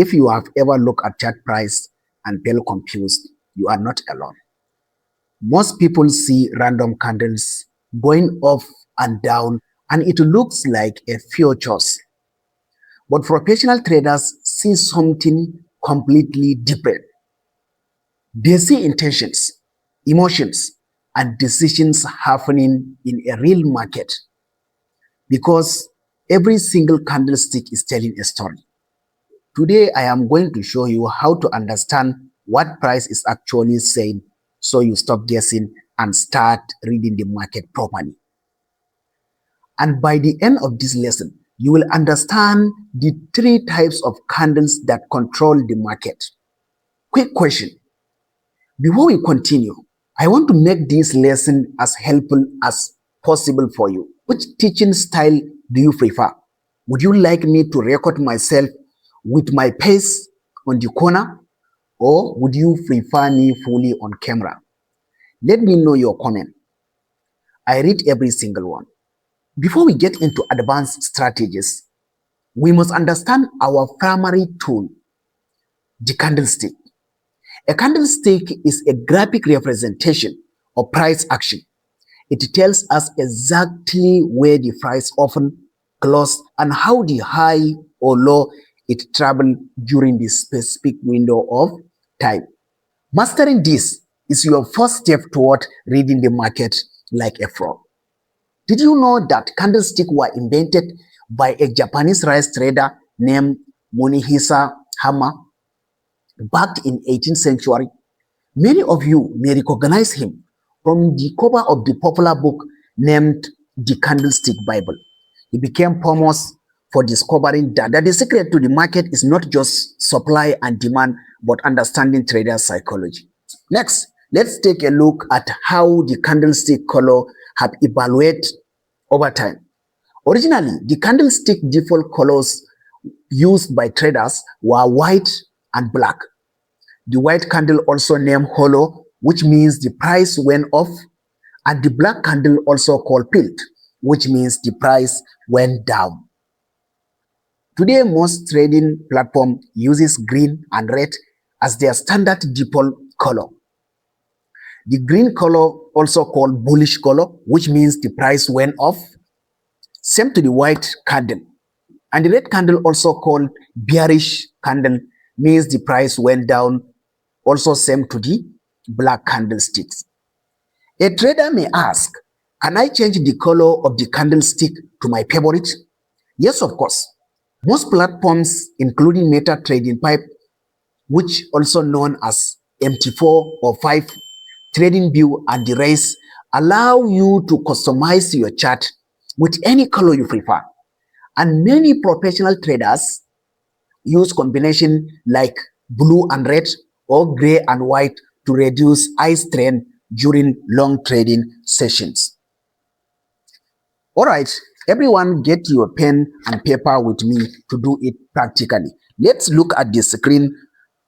If you have ever looked at chart price and felt confused, you are not alone. Most people see random candles going up and down and it looks like a futures. But professional traders see something completely different. They see intentions, emotions, and decisions happening in a real market because every single candlestick is telling a story. Today, I am going to show you how to understand what price is actually saying so you stop guessing and start reading the market properly. And by the end of this lesson, you will understand the three types of candles that control the market. Quick question. Before we continue, I want to make this lesson as helpful as possible for you. Which teaching style do you prefer? Would you like me to record myself with my face on the corner, or would you prefer me fully on camera? Let me know your comment. I read every single one. Before we get into advanced strategies, we must understand our primary tool, the candlestick. A candlestick is a graphic representation of price action. It tells us exactly where the price often closed and how the high or low it traveled during this specific window of time. Mastering this is your first step toward reading the market like a frog. Did you know that candlesticks were invented by a Japanese rice trader named Morihisa Hama back in 18th century? Many of you may recognize him from the cover of the popular book named The Candlestick Bible. He became famous for discovering that the secret to the market is not just supply and demand, but understanding trader psychology. Next, let's take a look at how the candlestick color have evaluated over time. Originally, the candlestick default colors used by traders were white and black. The white candle, also named hollow, which means the price went off, and the black candle, also called pilt, which means the price went down. Today, most trading platform uses green and red as their standard default color. The green color, also called bullish color, which means the price went off, same to the white candle. And the red candle, also called bearish candle, means the price went down, also same to the black candlesticks. A trader may ask, can I change the color of the candlestick to my favorite? Yes, of course. Most platforms, including Meta Trading Pipe, which also known as MT4 or 5, Trading View and the Race, allow you to customize your chart with any color you prefer. And many professional traders use combination like blue and red or gray and white to reduce eye strain during long trading sessions. All right, everyone get your pen and paper with me to do it practically. Let's look at the screen.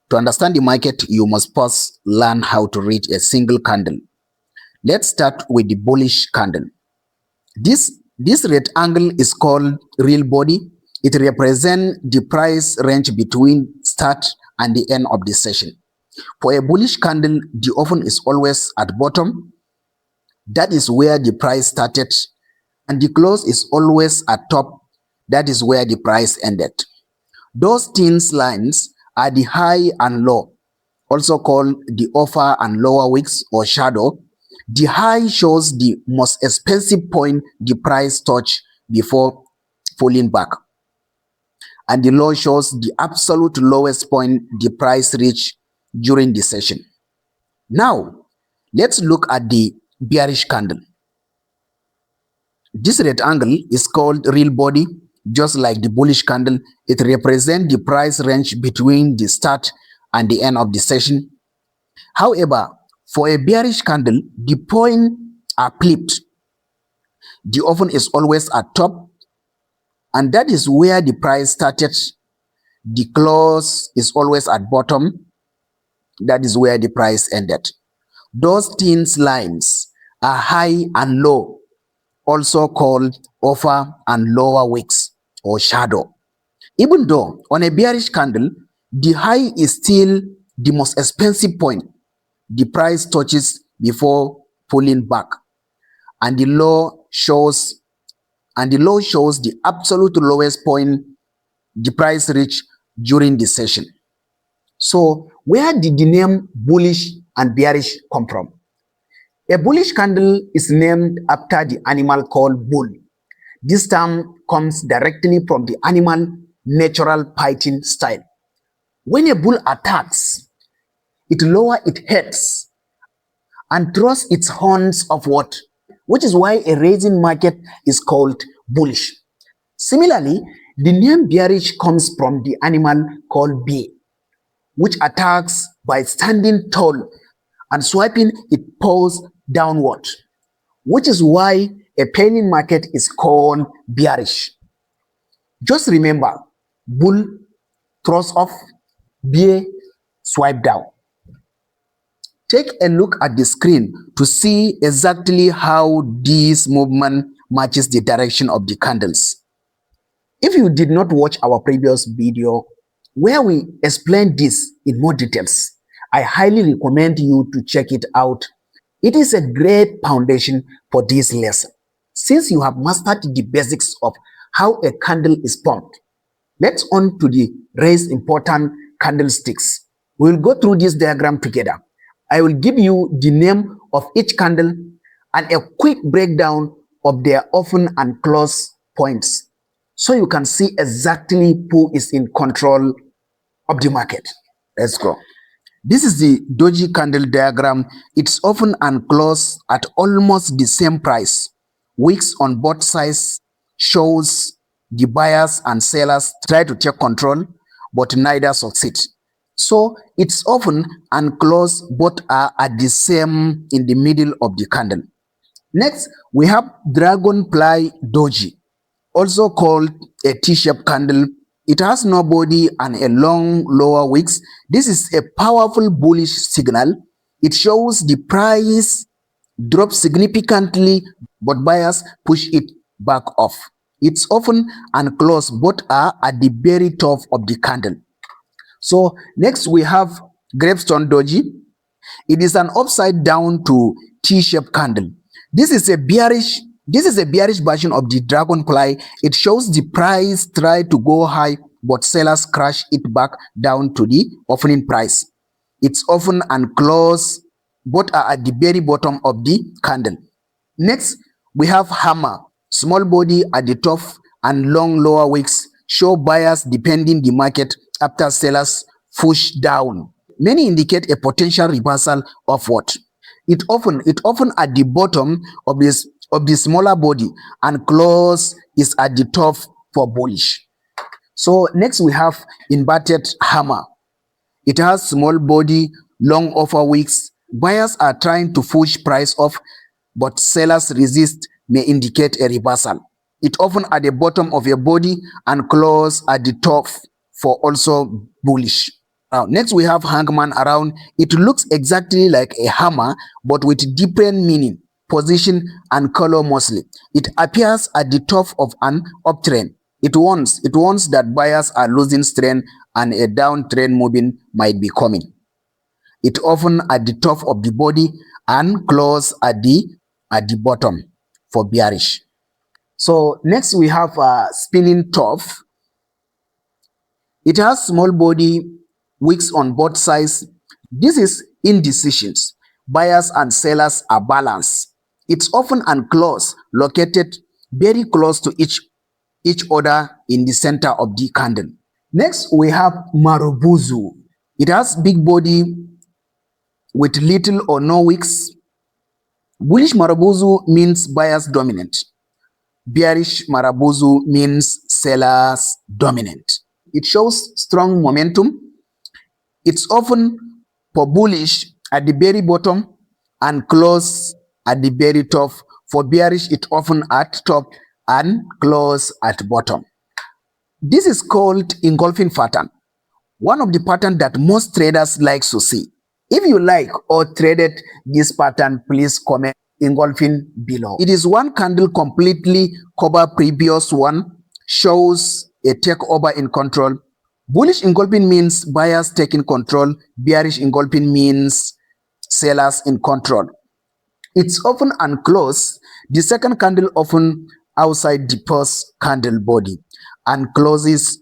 To understand the market, you must first learn how to read a single candle. Let's start with the bullish candle. This rectangle is called real body. It represents the price range between start and the end of the session. For a bullish candle, the open is always at bottom. That is where the price started. And the close is always at top. That is where the price ended. Those thin lines are the high and low, also called the upper and lower wicks or shadow. The high shows the most expensive point the price touched before falling back. And the low shows the absolute lowest point the price reached during the session. Now, let's look at the bearish candle. This rectangle is called real body. Just like the bullish candle, it represents the price range between the start and the end of the session. However, for a bearish candle, the points are flipped. The open is always at top, and that is where the price started. The close is always at bottom. That is where the price ended. Those thin lines are high and low, also called upper and lower wicks or shadow. Even though on a bearish candle, The high is still the most expensive point the price touches before pulling back, and the low shows the absolute lowest point the price reached during the session. So where did the name bullish and bearish come from? A bullish candle is named after the animal called bull. This term comes directly from the animal natural fighting style. When a bull attacks, it lowers its head and throws its horns upward, which is why a rising market is called bullish. Similarly, the name bearish comes from the animal called bear, which attacks by standing tall and swiping its paws downward, which is why a penny market is called bearish. Just remember, bull throws off, bear swipe down. Take a look at the screen to see exactly how this movement matches the direction of the candles. If you did not watch our previous video where we explained this in more details, I highly recommend you to check it out. It is a great foundation for this lesson. Since you have mastered the basics of how a candle is formed, let's on to the raised important candlesticks. We will go through this diagram together. I will give you the name of each candle and a quick breakdown of their open and close points, so you can see exactly who is in control of the market. Let's go. This is the doji candle diagram. It's open and close at almost the same price. Wicks on both sides shows the buyers and sellers try to take control, but neither succeed. So it's open and close, both are at the same in the middle of the candle. Next, we have dragonfly doji, also called a T-shaped candle. It has no body and a long lower wicks. This is a powerful bullish signal. It shows the price drop significantly, but buyers push it back off. It's open and close, both are at the very top of the candle. So next we have gravestone doji. It is an upside down to T-shaped candle. This is a bearish version of the dragonfly. It shows the price try to go high, but sellers crash it back down to the opening price. It's open and close, both are at the very bottom of the candle. Next, we have hammer, small body at the top and long lower wicks, show buyers defending the market after sellers push down. Many indicate a potential reversal upward. It often at the bottom of the smaller body and close is at the top for bullish. So next we have inverted hammer. It has small body, long upper wicks. Buyers are trying to push price off, but sellers resist, may indicate a reversal. It often at the bottom of your body and close at the top for also bullish. Now, next we have hangman around. It looks exactly like a hammer, but with different meaning, position and color mostly. It appears at the top of an uptrend. It warns that buyers are losing strength and a downtrend moving might be coming. It often at the top of the body and close at the bottom for bearish. So next we have spinning top. It has small body, wicks on both sides. This is indecisions. Buyers and sellers are balanced. It's open and close, located very close to each other in the center of the candle. Next we have marubuzu. It has big body with little or no wicks. Bullish marubuzu means buyers dominant. Bearish marubuzu means sellers dominant. It shows strong momentum. It's often for bullish at the very bottom and close at the very top. For bearish, it often at top and close at bottom. This is called engulfing pattern, one of the patterns that most traders like to see. If you like or traded this pattern, please comment engulfing below. It is one candle completely cover previous one, shows a takeover in control. Bullish engulfing means buyers taking control. Bearish engulfing means sellers in control. It's often unclosed. The second candle often outside the first candle body and closes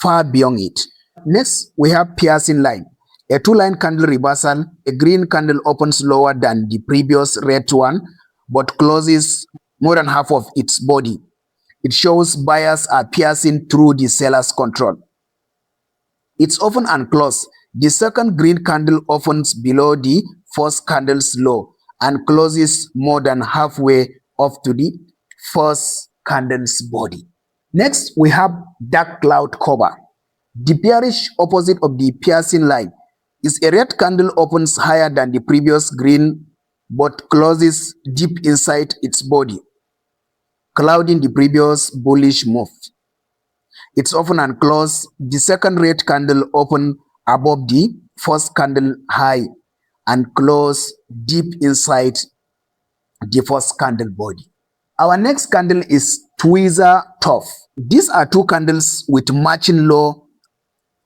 far beyond it. Next, we have piercing line. A two-line candle reversal. A green candle opens lower than the previous red one, but closes more than half of its body. It shows buyers are piercing through the seller's control. It's often unclosed. The second green candle opens below the first candle's low and closes more than halfway off to the first candle's body. Next, we have dark cloud cover. The bearish opposite of the piercing line is a red candle opens higher than the previous green but closes deep inside its body, clouding the previous bullish move. It's often unclosed. The second red candle open above the first candle high and close deep inside the first candle body. Our next candle is tweezer top. These are two candles with matching low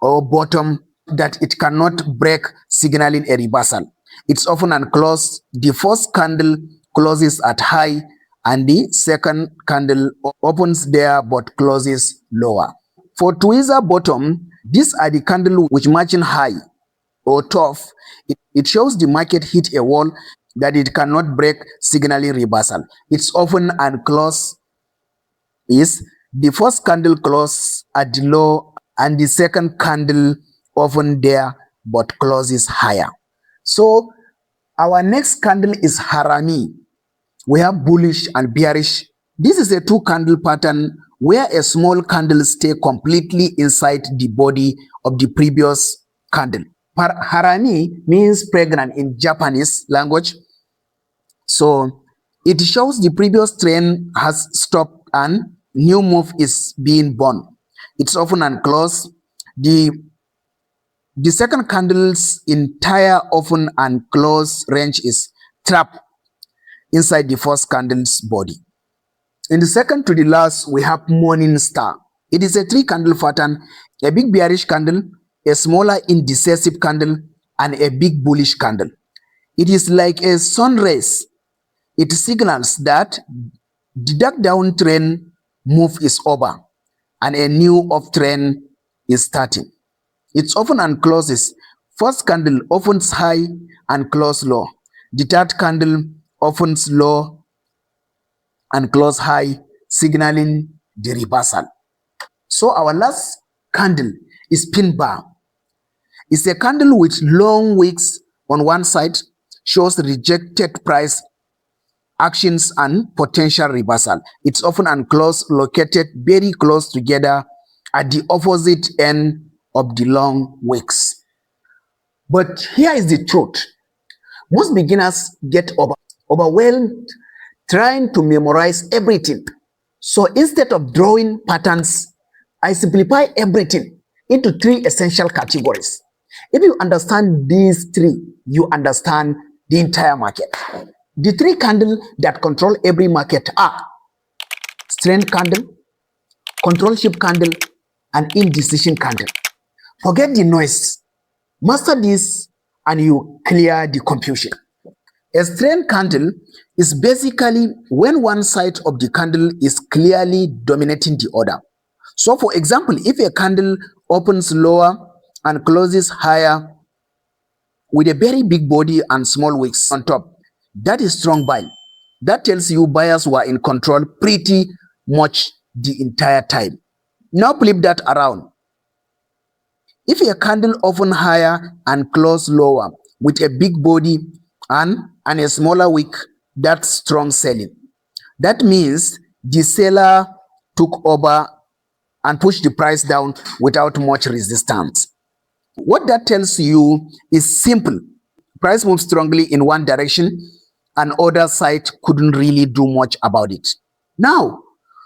or bottom that it cannot break, signaling a reversal. It's often unclosed. The first candle closes at high and the second candle opens there but closes lower. For tweezer bottom, these are the candle which matching high or top. It shows the market hit a wall that it cannot break, signaling reversal. It's often unclosed is the first candle close at the low and the second candle often there but closes higher. So our next candle is harami. We have bullish and bearish. This is a two candle pattern where a small candle stay completely inside the body of the previous candle. Harami means pregnant in Japanese language. So it shows the previous trend has stopped and new move is being born. It's often unclosed. The second candle's entire open and close range is trapped inside the first candle's body. In the second to the last, we have morning star. It is a three candle pattern, a big bearish candle, a smaller indecisive candle, and a big bullish candle. It is like a sun rays. It signals that the dark downtrend move is over and a new uptrend is starting. It's often uncloses. First candle opens high and close low. The third candle opens low and close high, signaling the reversal. So our last candle is pin bar. It's a candle with long wicks on one side, shows rejected price actions and potential reversal. It's often unclosed, located very close together at the opposite end of the long wicks. But here is the truth. Most beginners get overwhelmed trying to memorize everything. So instead of drawing patterns, I simplify everything into three essential categories. If you understand these three, you understand the entire market. The three candles that control every market are strength candle, control ship candle, and indecision candle. Forget the noise. Master this and you clear the confusion. A strength candle is basically when one side of the candle is clearly dominating the other. So for example, if a candle opens lower and closes higher with a very big body and small wicks on top, that is strong buy. That tells you buyers were in control pretty much the entire time. Now flip that around. If a candle open higher and close lower with a big body and a smaller wick, that's strong selling. That means the seller took over and pushed the price down without much resistance. What that tells you is simple. Price moves strongly in one direction and other side couldn't really do much about it. Now,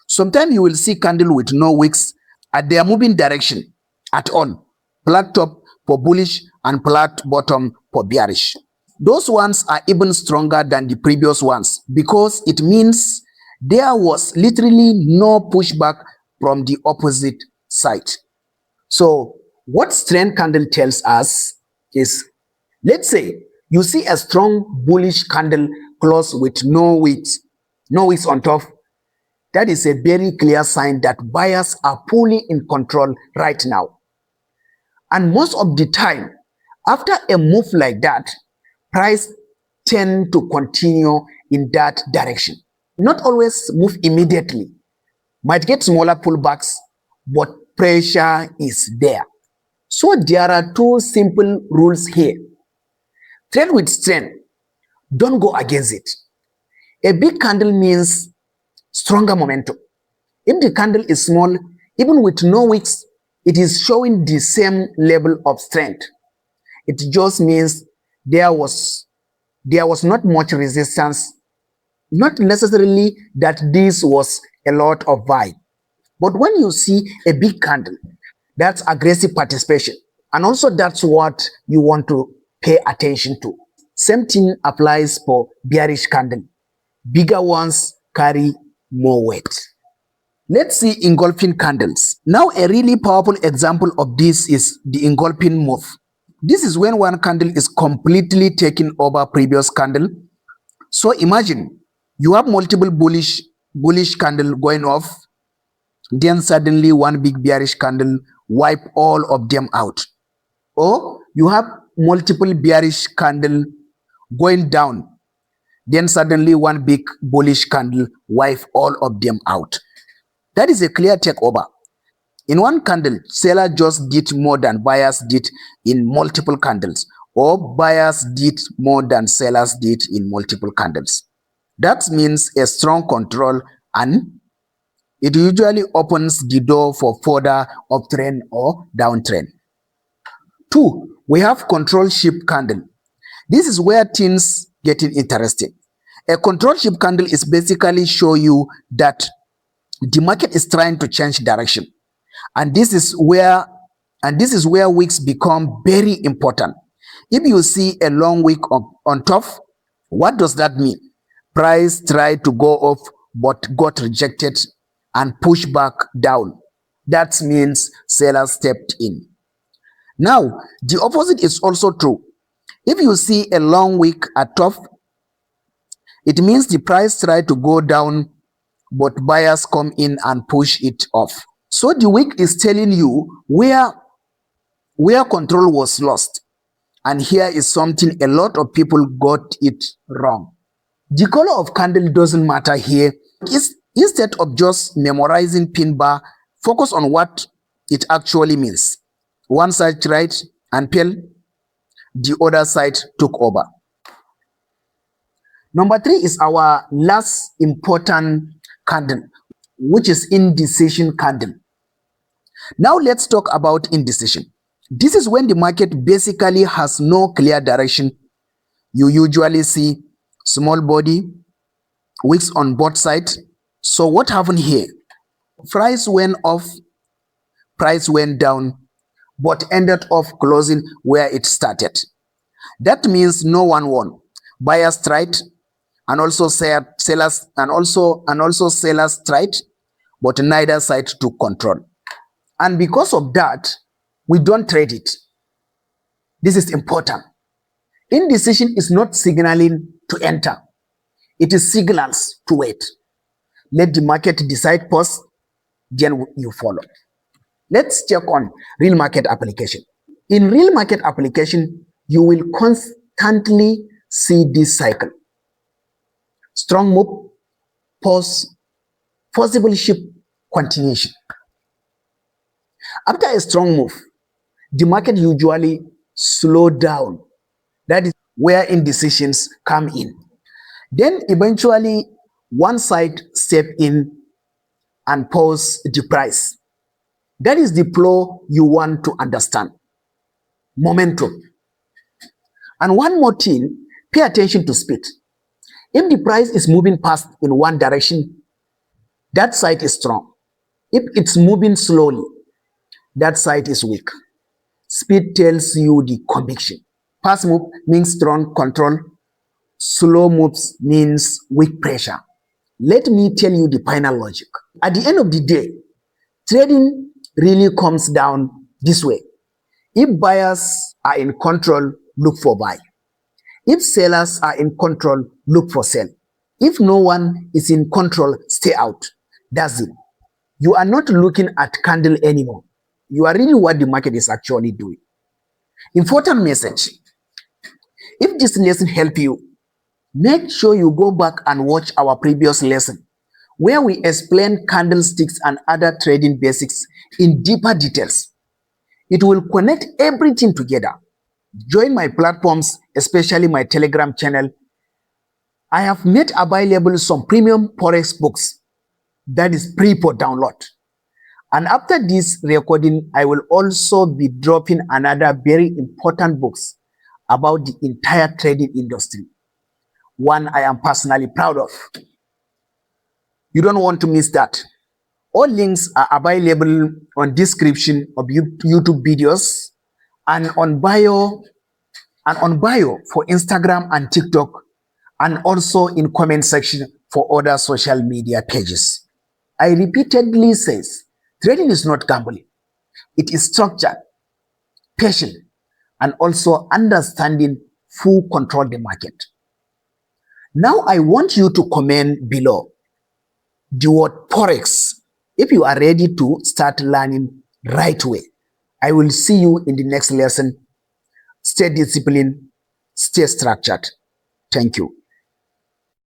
sometimes you will see candle with no wicks at their moving direction at all. Flat top for bullish and flat bottom for bearish. Those ones are even stronger than the previous ones because it means there was literally no pushback from the opposite side. So What strength candle tells us is, let's say you see a strong bullish candle close with no wicks on top. That is a very clear sign that buyers are fully in control right now. And most of the time, after a move like that, price tend to continue in that direction. Not always move immediately. Might get smaller pullbacks, but pressure is there. So there are two simple rules here. Trade with strength. Don't go against it. A big candle means stronger momentum. If the candle is small, even with no wicks, it is showing the same level of strength. It just means there was not much resistance. Not necessarily that this was a lot of buy. But when you see a big candle, that's aggressive participation. And also that's what you want to pay attention to. Same thing applies for bearish candle. Bigger ones carry more weight. Let's see engulfing candles. Now a really powerful example of this is the engulfing move. This is when one candle is completely taking over previous candle. So imagine you have multiple bullish candle going off, then suddenly one big bearish candle wipe all of them out. Or you have multiple bearish candle going down, then suddenly one big bullish candle wipe all of them out. That is a clear takeover. In one candle, seller just did more than buyers did in multiple candles, or buyers did more than sellers did in multiple candles. That means a strong control, and it usually opens the door for further uptrend or downtrend. 2, we have control ship candle. This is where things getting interesting. A control ship candle is basically show you that the market is trying to change direction. And this is where wicks become very important. If you see a long wick on top, what does that mean? Price tried to go up but got rejected and pushed back down. That means sellers stepped in. Now, the opposite is also true. If you see a long wick at top, it means the price tried to go down but buyers come in and push it off. So the wick is telling you where control was lost. And here is something a lot of people got it wrong. The color of candle doesn't matter here. Instead of just memorizing pin bar, focus on what it actually means. One side tried and fell, the other side took over. Number 3 is our last important candle, which is indecision candle. Now let's talk about indecision. This is when the market basically has no clear direction. You usually see small body, wicks on both sides. So what happened here? Price went off, price went down, but ended up closing where it started. That means no one won. Buyers tried, and also sellers tried, but neither side took control. And because of that, we don't trade it. This is important. Indecision is not signaling to enter. It is signals to wait. Let the market decide first, then you follow. Let's check on real market application. In real market application, you will constantly see this cycle. Strong move, pause, possible shift, continuation. After a strong move, the market usually slow down. That is where indecisions come in. Then eventually one side step in and pause the price. That is the flow you want to understand. Momentum. And one more thing, pay attention to speed. If the price is moving fast in one direction, that side is strong. If it's moving slowly, that side is weak. Speed tells you the conviction. Fast move means strong control. Slow moves means weak pressure. Let me tell you the final logic. At the end of the day, trading really comes down this way. If buyers are in control, look for buy. If sellers are in control, look for sell. If no one is in control, stay out. That's it. You are not looking at candle anymore. You are reading what the market is actually doing. Important message. If this lesson helped you, make sure you go back and watch our previous lesson where we explain candlesticks and other trading basics in deeper details. It will connect everything together. Join my platforms, especially my Telegram channel. I have made available some premium Forex books that is free for download. And after this recording, I will also be dropping another very important books about the entire trading industry. One I am personally proud of. You don't want to miss that. All links are available on description of YouTube videos and on bio for Instagram and TikTok, and also in comment section for other social media pages. I repeatedly says, trading is not gambling. It is structured, patient, and also understanding full control the market. Now I want you to comment below the word Forex if you are ready to start learning right away. I will see you in the next lesson. Stay disciplined, stay structured. Thank you.